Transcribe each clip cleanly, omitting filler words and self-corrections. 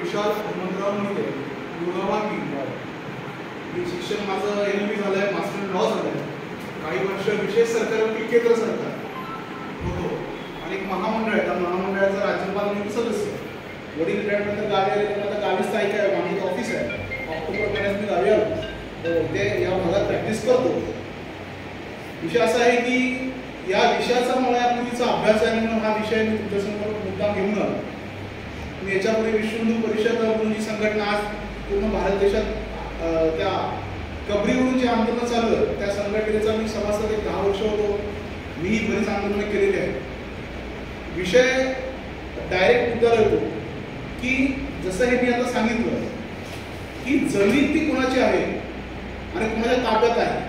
विशाल हनुमंतराव मोहिते, गुणवान मी शिक्षण माझं LLB झालं आहे, मास्टर इन लॉ झालं आहे. काही वर्ष विशेष सरकार वकील केंद्र सरकार होतो आणि एक महामंडळ आहे, त्या महामंडळाचा राज्यपाल म्हणून सदस्य. वडील रिटायरमेंट गावी आले, आता गावीच स्थायिक आहे, माझं ऑफिस आहे. ऑक्टोबर महिन्यात मी गावी आलो, इथे या भागात प्रॅक्टिस करतो. विषय असा आहे की या विषयाचा मला यापूर्वीचा अभ्यास आहे म्हणून हा विषय मी तुमच्यासमोर मुद्दाम घेऊन आलो. मी याच्यापूर्वी विश्व हिंदू परिषद म्हणून जी संघटना आज पूर्ण भारत देशात त्या कबरीवरून जे आंदोलन चालू आहे त्या संघटनेचा मी सभासद 10 वर्ष होतो. मी बरीच आंदोलनं केलेली आहेत. विषय डायरेक्ट मुद्द्याला येतो की जसं हे मी आता सांगितलं की जमीन ती कोणाची आहे आणि कोणाच्या ताब्यात आहे.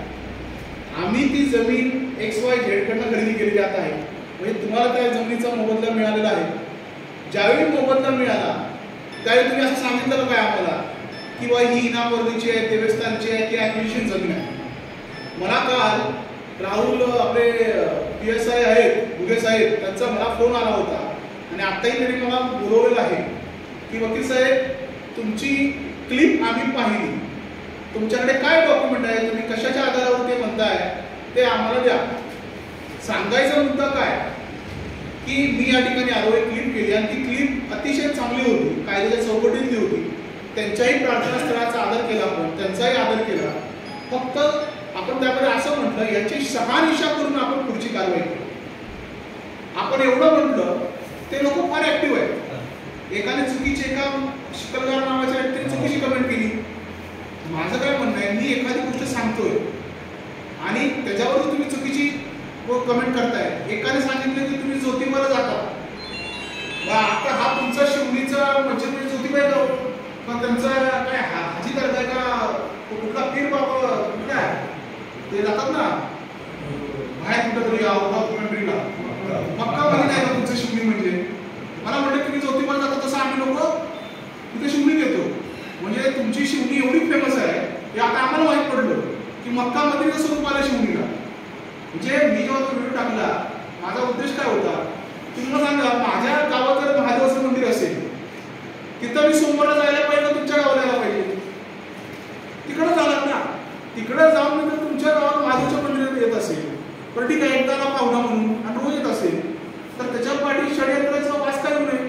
आम्ही ती जमीन XYZ कडनं खरेदी केलेली जात आहे. म्हणजे तुम्हाला त्या जमिनीचा मोबदला मिळालेला आहे. ज्यावेळी मोबदला मिळाला त्यावेळी तुम्ही असं सांगितलं काय आम्हाला की बा ही इनाम वर्गीची आहे, देवस्थानची आहे की ॲक्विजिशन जमीन आहे. मला काल राहुल आपले PSI आहेत बुगे साहेब, त्यांचा मला फोन आला होता आणि आत्ताही त्यांनी मला बोलवलेलं आहे की वकील साहेब तुमची क्लिप आम्ही पाहिली, तुमच्याकडे काय डॉक्युमेंट आहे, तुम्ही कशाच्या आधारावर ते म्हणताय ते आम्हाला द्या. सांगायचा मुद्दा काय की मी या ठिकाणी आलो, एक क्लिप केली आणि ती क्लिप अतिशय चांगली होती, कायद्याच्या चौकटीतली होती. त्यांच्याही प्रार्थनास्थळाचा आदर केला, आपण त्यांचाही आदर केला. फक्त आपण त्यामध्ये असं म्हटलं याची शहानिशा करून आपण पुढची कारवाई करू. आपण एवढं म्हटलं ते लोक फार ऍक्टिव्ह आहेत. एकाने चुकीची एका शिकलगार नावाच्या व्यक्तीने चुकीची कमेंट केली. माझं काय म्हणणं आहे, मी एखादी गोष्ट सांगतोय आणि त्याच्यावर तुम्ही चुकीची कमेंट करताय. एकाने सांगितलं की तुम्ही ज्योतिबाला जाता, आता हा तुमचा शिवणीचा म्हणजे ज्योतिबा जाऊ पण त्यांचा काय हाजी करताय का कुठला पीर बाबा कुठला ते जातात ना बाहेर कुठं तरी आउट ऑफ कंट्रीला, मक्कामध्ये नाही का तुमचं शिवणी. म्हणजे मला म्हटलं की मी ज्योतिबाला जातो तसं आम्ही लोक तिथे शिवणी देतो. म्हणजे तुमची शिवणी एवढी फेमस आहे हे आता आम्हाला माहीत पडलं की मक्कामध्ये कसं रूप आलं शिवणीला. म्हणजे मी जेव्हा तो व्हिडिओ टाकला माझा उद्देश काय होता की मला सांगा माझ्या गावात जर महादेवाचं मंदिर असेल तिथं मी सोमवारला जायला पाहिजे, तुमच्या गावाला जायला पाहिजे. तिकडं जाणार ना, तिकडं जाऊन मी जर तुमच्या गावात महादेवच्या मंदिरात येत असेल तर ठीक आहे, एकदा पाहुणा म्हणून आणि रोज येत असेल तर त्याच्या पाठी षडयंत्राचा वास काय नये.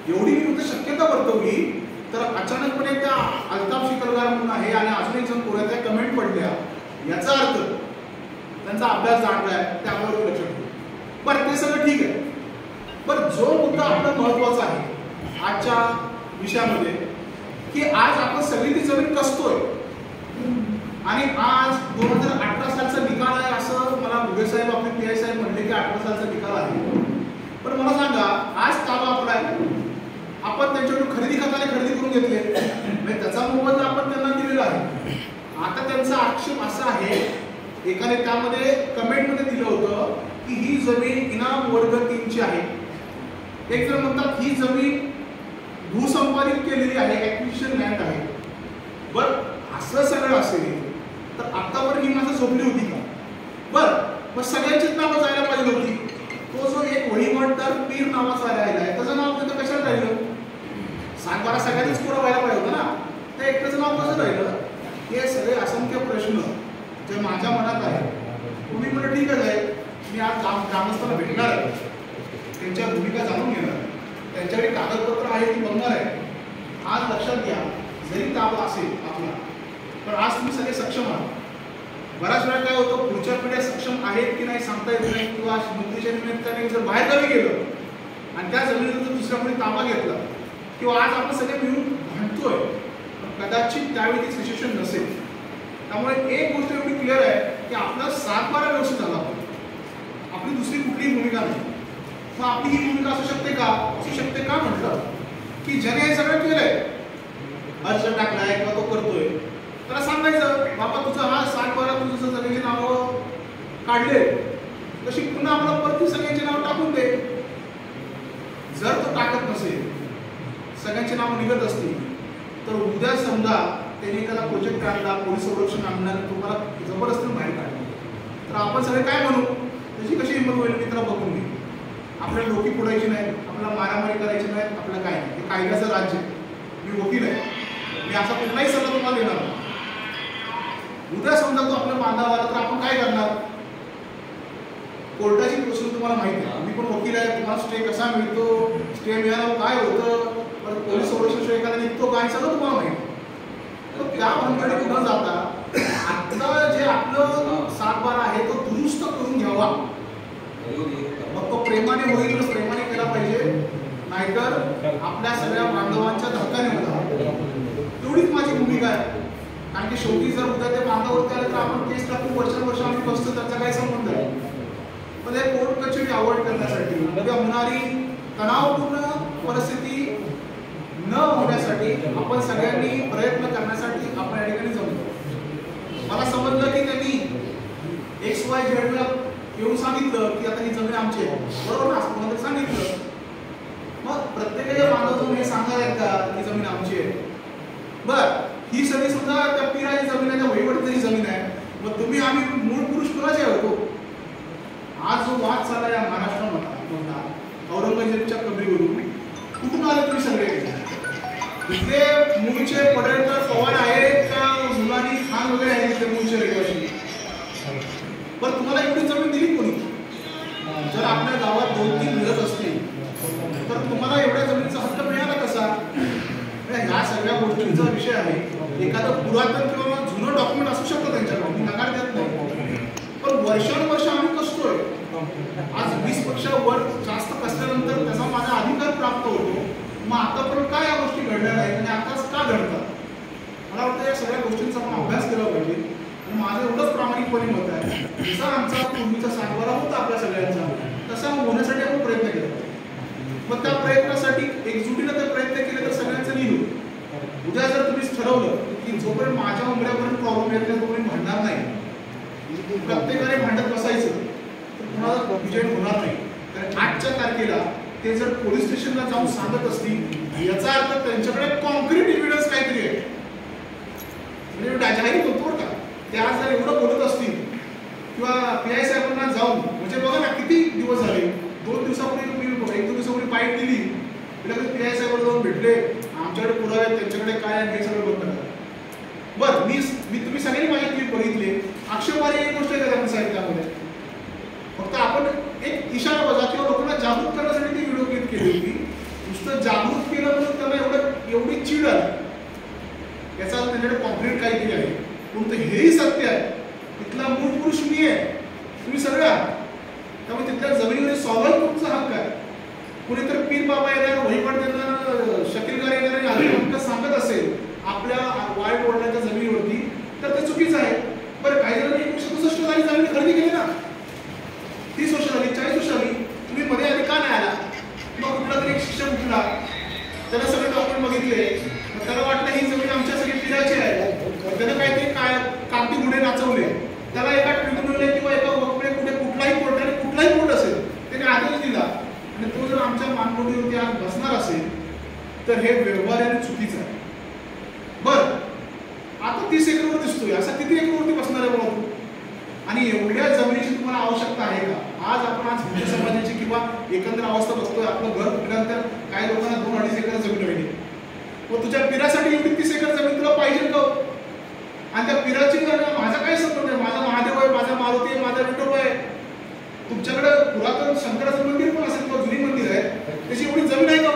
एवढी मी फक्त शक्यता वर्तवली तर अचानकपणे त्या अल्ताफ शिकलगार म्हणून आहे आणि अजून एक जण कोणाच्या कमेंट पडल्या. याचा अर्थ त्यांचा अभ्यास जाणलाय, त्यावर लक्ष ठेवू. बरं ते सगळं ठीक आहे. बरं जो मुद्दा आपला महत्वाचा आहे आजच्या विषयामध्ये की आज आपण सगळी ती जमीन कसतोय आणि आज 2018 सालचा निकाल आहे असं मला भुगे साहेब आपले PI साहेब म्हणले की 18 सालचा निकाल आहे. पण मला सांगा आज ताबा आपला आहे, आपण त्यांच्याकडून खरेदी खताने खरेदी करून घेतले म्हणजे त्याचा मोबदला आपण त्यांना दिलेला आहे. आता त्यांचा आक्षेप असा आहे, एकाने त्यामध्ये कमेंटमध्ये दिलं होतं की ही जमीन इनाम वर्ग 3 ची आहे. एक जण म्हणतात ही जमीन भूसंपादित केलेली आहे, ॲक्विजिशन लँड आहे. बरं असं सगळं असेल तर आतापर्यंत ही माझं झोपली होती का? बरं मग सगळ्यांचीच नावं जायला पाहिजे होती. तो जो एक वहिवटदार पीर नावाचा राहिला आहे त्याचं नाव तिथं कशाला राहिलं? सातबारा सगळ्यांनीच पुढं व्हायला पाहिजे होतं ना, त्या एकट्याचं नाव कसं राहिलं? हे सगळे असंख्य प्रश्न जे माझ्या मनात आहे. तुम्ही मला ठीक आहे, मी आज ग्रामस्थांना भेटणार आहे, त्यांच्या भूमिका जाणून घेणार, त्यांच्याकडे कागदपत्र आहे ती बघणार आहे. आज लक्षात घ्या, जरी ताबा असेल आपला पण आज तुम्ही सगळे सक्षम आहात. बऱ्याच वेळा काय होतं, पुढच्या पिढ्या सक्षम आहेत की नाही सांगता येत नाही, किंवा मुक्तीच्या निमित्ताने जर बाहेर गावी गेलं आणि त्या जमिनीचा दुसऱ्या कोणी ताबा घेतला किंवा आज आपण सगळे मिळून भांडतोय, कदाचित त्यावेळी ती सिच्युएशन नसेल. त्यामुळे एक गोष्ट एवढी क्लिअर आहे की आपला 7-12 व्यवस्थित झाला पाहिजे, आपली दुसरी कुठलीही भूमिका नाही. मग आपली ही भूमिका असू शकते का? असू शकते का म्हटलं की ज्याने हे सगळं केलंय, अर्ज टाकलाय किंवा तो करतोय, त्याला सांगायचं बाबा तुझं हा 7-12 तुझं सगळ्यांची नावं काढले, तशी पुन्हा आपला परत सगळ्यांची नावं टाकून दे. जर तो टाकत नसेल, सगळ्यांची नावं निघत असतील, तर उद्या समजा त्यांनी एखादा प्रोजेक्ट काढला, पोलीस संरक्षण आणणार, तुम्हाला जबरदस्तीने बाहेर काढलं, तर आपण सगळे काय म्हणू? त्याची कशी हिंमत होईल? मित्र बघून घे. आपल्याला डोकी फोडायची नाही, आपल्याला मारामारी करायची नाही, आपल्याला काय नाही. कायद्याचं राज्य आहे, मी वकील आहे, मी असा कुठलाही सल्ला तुम्हाला देणार नाही. उद्या समजा तो आपल्या बांधावा आला तर आपण काय करणार? कोर्टाची प्रोसिजर तुम्हाला माहिती आहे, मी पण वकील आहे, तुम्हाला स्टे कसा मिळतो, स्टे मिळाल्यावर काय होतं, परत पोलीस संरक्षण एखादा निघतो काय, सगळं तुम्हाला माहिती आहे. तर त्या भानगडीत न जाता आता जे आपलं 7/12 आहे तो दुरुस्त करून घ्यावा. मग तो प्रेमाने होईल तर प्रेमाने केला पाहिजे, नाहीतर आपल्या सगळ्या बांधवांच्या धक्काने होता. तेवढीच माझी भूमिका आहे. कारण की शेवटी जर उद्या ते बांधावरती आले तर आपण केस टाकून वर्षानुवर्ष आम्ही बसतो, त्याचा काही संबंध आहे. पण हे कोर्ट कचेरी अवॉइड करण्यासाठी, उद्या होणारी तणावपूर्ण परिस्थिती न होण्यासाठी आपण सगळ्यांनी प्रयत्न करण्यासाठी आपण या ठिकाणी जमलो. मला समजलं की त्यांनी XYZ ला येऊन सांगितलं की आता ही जमीन आमची आहे, बरोबर ना, असं कोणाला सांगितलं. मग प्रत्येकाच्या बांधवातून हे सांगायला का ही जमीन आमची आहे. बर, ही सगळी सुद्धा त्या पिराची जमीन आहे, त्या वहिवटीची जमीन आहे. मग तुम्ही आम्ही मूळ पुरुष कुणाचे होतो? आज जो वाद चालला या महाराष्ट्रामध्ये औरंगजेबच्या कबरीवरून, कुठून आले तुम्ही सगळे? इथले मूळचे पडळकर पवार आहेत का मुलानी खान वगैरे आहेत इथले मूळचे रहिवासी? पण तुम्हाला एवढी जमीन दिली कोणी? जर आपल्या गावात 2-3 मिळत असतील तर तुम्हाला एवढ्या जमिनीचा हक्क मिळाला कसा? ह्या सगळ्या गोष्टींचा विषय आहे. एखादं पुरातन किंवा जुनं डॉक्युमेंट असू शकतं त्यांच्याकडे, मी नकार देत नाही, पण वर्षानुवर्ष आम्ही कसतोय. आज 20पेक्षा वर जास्त कसल्यानंतर त्याचा माझा अधिकार प्राप्त होतो. मग आतापर्यंत काय या गोष्टी घडल्या नाहीत आणि आताच का घडतात? मला वाटतं या सगळ्या गोष्टींचा आपण अभ्यास केला पाहिजे. आणि माझं एवढंच प्रामाणिकपणे मत आहे, जसा आमचा पूर्वीचा 7/12 होता आपल्या सगळ्यांचा, तसा होण्यासाठी आपण प्रयत्न केला. मग त्या प्रयत्नासाठी एकजुटीनं ते प्रयत्न केले तर सगळ्यांचं नील होईल. उद्या जर तुम्ही ठरवलं की जोपर्यंत माझ्या उमऱ्यापर्यंत प्रॉब्लेम येत नाही तोपर्यंत भांडणार नाही, प्रत्येकाने भांडत बसायचं, तर कुणाला विजय होणार नाही. कारण 8च्या तारखेला ते जर पोलीस स्टेशनला जाऊन सांगत असतील याचा अर्थ त्यांच्याकडे कॉन्क्रीट एव्हिडन्स काहीतरी आहे. म्हणजे जाहीर होतो का ते आज जर एवढं बोलत असतील किंवा PI साहेबांना जाऊन, म्हणजे बघा ना किती दिवस झाले, 2 दिवसापूर्वी मी 1-2 दिवसापूर्वी बाईट दिली, PI साहेबांना जाऊन भेटले, आमच्याकडे पुरावे आहेत, त्यांच्याकडे काय आहे हे सगळं बघतात. बरं, मी तुम्ही सगळ्यांनी माझी क्लिप बघितली, आक्षेपार्ह एक गोष्ट आहे का साहित्यामध्ये, फक्त आपण एक इशारा बघा किंवा लोकांना जागृत करण्यासाठी ती व्हिडिओ क्लिप केली होती. नुसतं जागृत केलं म्हणून त्यांना एवढी चीड आली, याचा त्यांच्याकडे कॉन्क्रीट काहीतरी आहे. पण हेही सत्य आहे, तिथला मूळ पुरुष मी आहे, तुम्ही सगळे आहात. त्यामुळे तिथल्या जमिनीवर स्वाभाविक तुमचा हक्क आहे. कुणीतरी पीर बाबा येणार, वहिवाट देणार, शकीलगार येणार आणि आधी हक्क सांगत असेल आपल्या वाईट वडिलांच्या जमिनीवरती, तर ते चुकीचं आहे. बरं, काही जणांनी 167 साली जमीन खरेदी केली ना, 30 वर्ष झाली, 40 वर्ष झाली, तुम्ही मध्ये आधी का नाही आला? मग कुठला तरी एक शिक्षक उठला, त्याला सगळे डॉक्युमेंट बघितले, त्याला वाटलं ही जमीन आमच्या सगळी पिराची आहे, त्यानं काहीतरी कागदी गुन्हे नाचवले, त्याला एका ट्रिब्युनलने किंवा एका वकील कुठलाही कोर्ट असेल त्याने आदेश दिला आणि तो जर आमच्या मानमोडीवरती आज बसणार असेल तर हे व्यवहाराने चुकीचं आहे. बरं, आता 30 एकरवर दिसतोय, असा किती एकरवरती बसणार आहे बाबा? आणि एवढ्या जमिनीची तुम्हाला आवश्यकता आहे का? आज हिंदू समाजाची किंवा एकंदर अवस्था बघतोय, आपलं घर फुटल्यानंतर काही लोकांना 2-2.5 एकर जमीन राहिली. मग तुझ्या पिरासाठी एवढी 30 एकर जमीन तुला पाहिजे का? आणि त्या पिराची माझा काय संबंध आहे? माझा महादेव आहे, माझा मारुती आहे, माझा विठोबा आहे. तुमच्याकडे पुरातन शंकराचं मंदिर पण असेल किंवा जुनी मंदिर आहे, त्याची एवढी जमीन आहे का?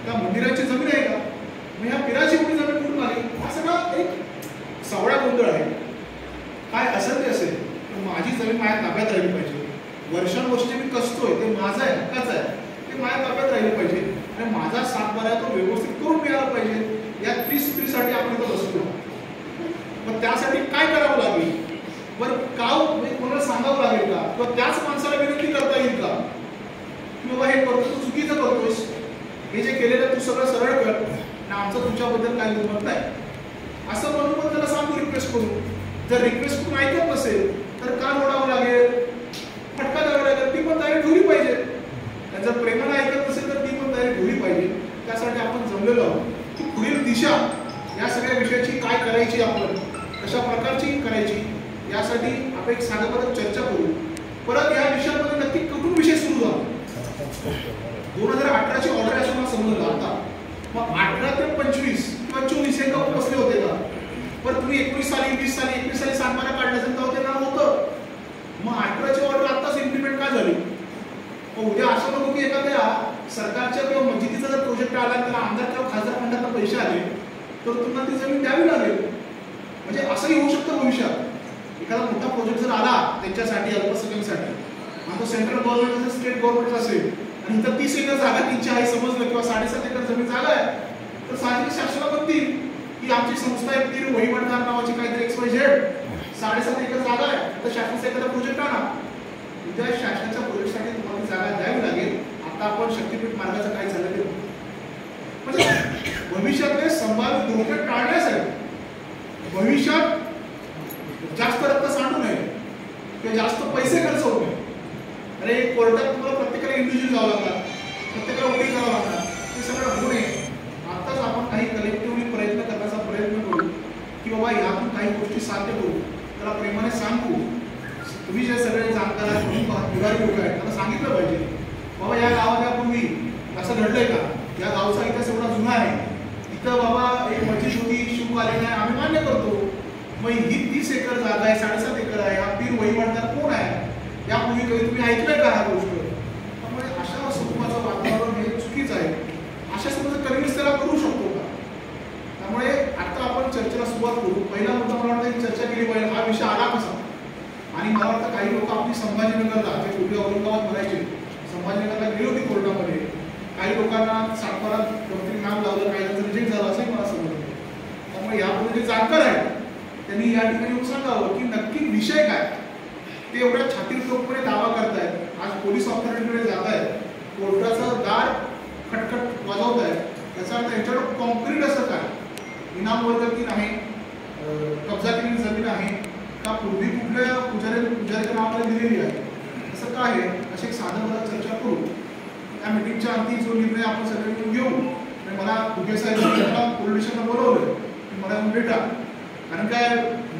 त्या मंदिराची जमीन आहे का? मग ह्या पिराची एवढी जमीन कुठून आली? हा सगळा एक सावळा गोंधळ आहे. काय असेल ते असेल, पण माझी जमीन माझ्या ताब्यात राहिली पाहिजे. वर्षानुवर्ष जे मी कसतोय ते माझं आहे, हक्काचं आहे, ते माझ्या ताब्यात राहिलं पाहिजे आणि माझा 7/12 तो व्यवस्थित करून मिळाला पाहिजे. या त्रिस्त्रीसाठी आपण इथं बसतो. मग त्यासाठी काय करावं लागेल? बरं, कोणाला सांगावं लागेल का? किंवा त्याच माणसाला विनंती करता येईल का की बाबा हे करतो तू चुकीचं करतोस, हे जे केलेलं तू सगळं सरळ कर आणि आमचं तुमच्याबद्दल काही दुमत नाही असं म्हणून पण त्याला सांगू, रिक्वेस्ट करू. जर रिक्वेस्ट करून ऐकत नसेल तर का ओढावं लागेल, फटका द्यावा लागेल, ती पण तयारी ठेवली पाहिजे. जर प्रेमाने ऐकत नसेल तर ती पण तयारी ठेवली पाहिजे. त्यासाठी आपण जमलेलो आहोत की पुढील दिशा या सगळ्या विषयाची काय करायची, आपण कशा प्रकारची करायची, यासाठी आपण एक साधं चर्चा करू. परत या विषयामध्ये नक्की कुठून विषय सुरू झाला? 2018ची ऑर्डर असं मला समजलं. आता मग 18 ते 25 किंवा 24 हे गाव बसले होते का? पण तुम्ही 19 साली 20 साली 21 साली सातबारा काढलं असेल तेव्हा ते नाव होतं. मग 18ची ऑर्डर आत्ताच इम्प्लिमेंट का झाली? मग उद्या असं नको की एखाद्या सरकारच्या किंवा मस्जिदीचा जर प्रोजेक्ट आला त्याला आमदार किंवा खासदार फंडातून पैसे आले तर तुम्हाला ती जमीन द्यावी लागेल. म्हणजे असंही होऊ शकतं भविष्यात. एखादा मोठा प्रोजेक्ट जर आला त्यांच्यासाठी अल्पसंख्याकांसाठी आणि तो सेंट्रल गव्हर्नमेंट असेल स्टेट गव्हर्नमेंट असेल आणि इथं 30 एकर जागा त्यांची आहे समजलं किंवा 7.5 एकर जमीन जागा आहे तर साहजिक शासनाला म्हणतील की आमची संस्था आहे ती वहिवाटदार नावाची काहीतरी XYZ 7.5 एकर जागा आहे तर शासनाचा एखादा प्रोजेक्ट आणा. उद्या शासनाच्या प्रोजेक्टसाठी तुम्हाला जागा द्यावी लागेल. आता आपण शक्तीपीठ मार्गाचं काय झालं ते म्हणजे भविष्यातले संभाव्य धोके टाळण्यासाठी भविष्यात जास्त रक्त सांडू नये किंवा जास्त पैसे खर्च होऊ नये. अरे कोर्टात तुम्हाला प्रत्येकाला इंडिव्हिज्युअल जावं लागणार, प्रत्येकाला वकील करावं लागणार, हे सगळं होऊ नये. आताच आपण काही कलेक्टिव्हली प्रयत्न करण्याचा प्रयत्न करू की बाबा यातून काही गोष्टी साध्य करू. त्याला प्रेमाने सांगू. तुम्ही जे सगळे जाणकार पुढारी लोक आहेत त्यांना सांगितलं पाहिजे बाबा या गावात यापूर्वी असं घडलंय का? या गावचा इतिहास एवढा जुना आहे, इथं बाबा एक मस्जिद होती, शिव आले नाही, आम्ही मान्य करतो. मग ही 30 एकर जागा आहे, 7.5 एकर आहे, हा पीर वहिवाटदार कोण आहे? यापूर्वी कधी तुम्ही ऐकलंय का हा गोष्ट? त्यामुळे अशा स्वरूपाचं वातावरण हे चुकीचं आहे. अशा स्वरूपाचं कन्व्हिन्स त्याला करू शकतो का? त्यामुळे आता आपण चर्चेला सुरुवात करू. पहिला मुद्दा मला वाटतं चर्चा केली पाहिजे हा विषय आला कसा. आणि मला वाटतं काही लोक आपली संभाजीनगरला जे पूर्वी औरंगाबाद म्हणायचे संभाजीनगरला गेली होती कोर्टामध्ये. काही लोकांना सातबारा कोणतरी नाम लावलं, काही जणांचं रिजेक्ट झालं असंही मला समजलं. त्यामुळे यापुढे जे जाणकार आहेत त्यांनी या ठिकाणी येऊन सांगावं की नक्की विषय काय. ते एवढ्या छातीरटोकपणे दावा करतायत. आज पोलीस ऑथॉरिटीकडे जात आहेत, कोर्टाचं दार खटखट वाजवत आहे. याचा अर्थ यांच्याकडे कॉन्क्रीट असं काय इनाम वर्गातील आहे, कब्जा केलेली जमीन आहे का पूर्वी कुठल्या पुजाऱ्याच्या नावाला दिलेली आहे, असं काय आहे अशी एक साधं मला चर्चा करू. त्या मिटिंगच्या अंती जो निर्णय आपण सगळे मिळून घेऊ. मला भुगे साहेबांनी मला पोलीस स्टेशनला बोलवलं की मला येऊन भेटा. कारण काय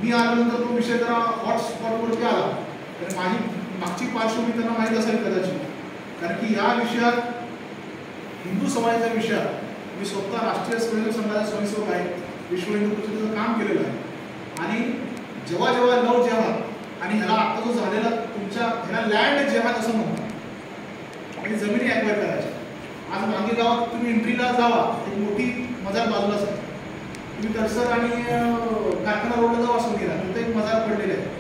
मी आल्यानंतर तो विषय जरा हॉट स्पॉटवरती आला तर माझी मागची पार्श्वभूमी त्यांना माहीत असेल कदाचित. कारण की या विषयात हिंदू समाजाच्या विषयात मी स्वतः राष्ट्रीय स्वयंसेवक संघाचा स्वयंसेवक आहे, विश्व हिंदू परिषदेचं काम केलेलं आहे. आणि जेव्हा जेव्हा लव जेव्हा आणि ह्याला आता जो झालेला तुमच्या ह्याला लँड जेव्हा असं म्हणतात आणि जमिनी ॲक्वायर करायच्या. आज मागे गावात तुम्ही एंट्रीला जावा एक मोठी मजार बाजूलाच आहे. तुम्ही तरसर आणि कारखाना रोडला जावा सोनीला तिथे एक मजार पडलेली आहे.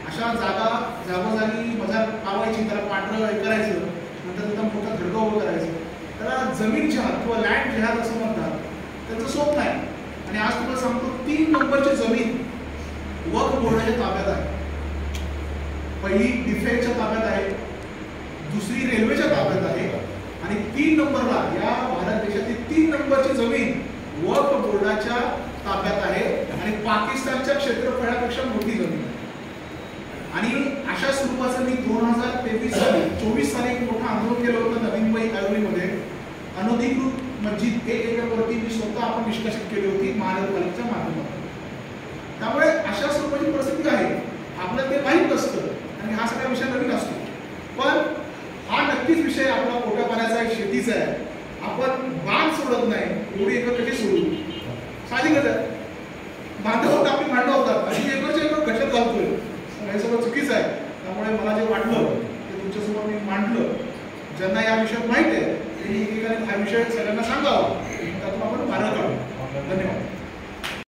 अशा जागा जागोजागी मजार लावायची, त्याला पांढरं हे करायचं, नंतर तिथं मोठा खडका उभं करायचं. त्याला जमीन जिहाद किंवा लँड जिहाद असं म्हणतात. त्याचं सोप नाही. आणि आज तुम्हाला सांगतो 3 नंबरची जमीन वक्फ बोर्डाच्या ताब्यात आहे. पहिली डिफेन्सच्या ताब्यात आहे, दुसरी रेल्वेच्या ताब्यात आहे आणि 3 नंबरला या भारत देशातील 3 नंबरची जमीन वक्फ बोर्डाच्या ताब्यात आहे आणि पाकिस्तानच्या क्षेत्रफळापेक्षा मोठी जमीन आहे. आणि अशा स्वरूपाचं मी 2023 साली एक मोठं आंदोलन केलं होतं नवी मुंबई कालोनीमध्ये. अनधिकृत मस्जिद 1 एकरवरती मी स्वतः आपण निष्कासित केली होती महानगरपालिकेच्या माध्यमातून. त्यामुळे अशा स्वरूपाची परिस्थिती आहे. आपल्याला ते माहीत नसतं आणि हा सगळा विषय नवीन असतो. पण हा नक्कीच विषय आपला पोटा पाण्याचा आहे, शेतीचा आहे. आपण बांध सोडत नाही, एवढी एकर कशी सोडू? साहजिकच आहे. भांडं होतं आपली भांडं होतात आणि एकरच्या एकर कशात घालतोय हे सगळं चुकीचं आहे. त्यामुळे मला जे वाटलं ते तुमच्यासमोर मी मांडलं. ज्यांना या विषयात माहीत आहे त्यांनी एकेकाने हा विषय सगळ्यांना सांगावा.